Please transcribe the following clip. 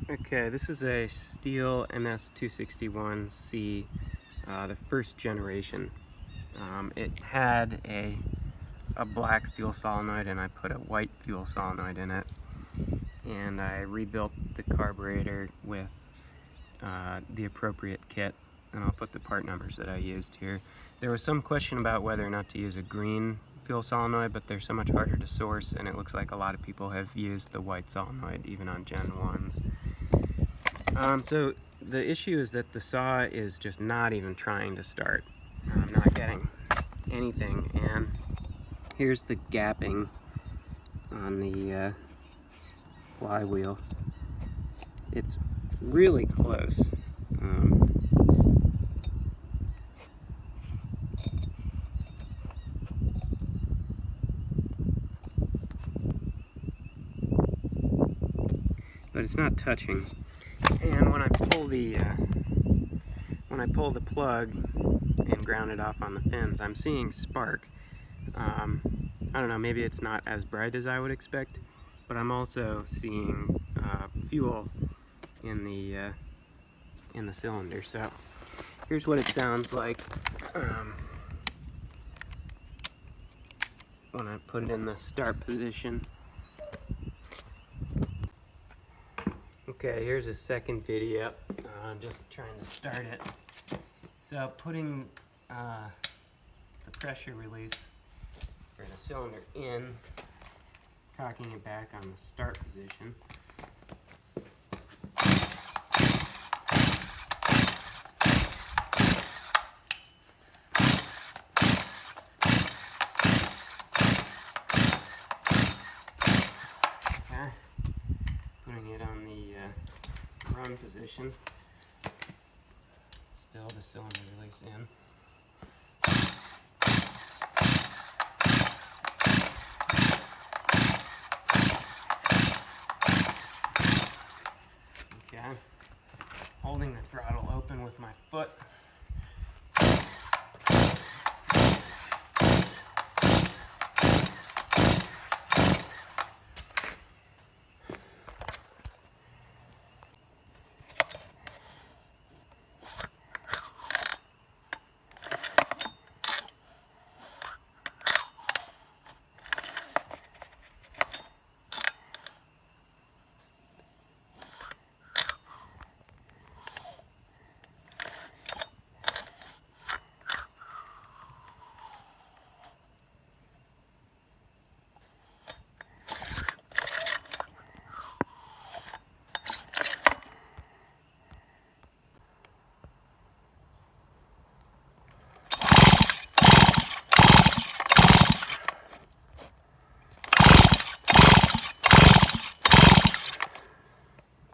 Okay, this is a steel MS261C, the first generation. It had a black fuel solenoid and I put a white fuel solenoid in it. And I rebuilt the carburetor with the appropriate kit, and I'll put the part numbers that I used here. There was some question about whether or not to use a green fuel solenoid, but they're so much harder to source, and it looks like a lot of people have used the white solenoid even on Gen 1s. So the issue is that the saw is just not even trying to start. I'm not getting anything, and here's the gapping on the flywheel. It's really close. But it's not touching. And when I pull the plug and ground it off on the fins, I'm seeing spark. I don't know, maybe it's not as bright as I would expect, but I'm also seeing fuel in the cylinder. So here's what it sounds like when I put it in the start position. Okay, here's a second video, just trying to start it. So putting the pressure release for the cylinder in, cocking it back on the start position. Okay. Putting it on the run position. Still the cylinder release in. Okay. Holding the throttle open with my foot.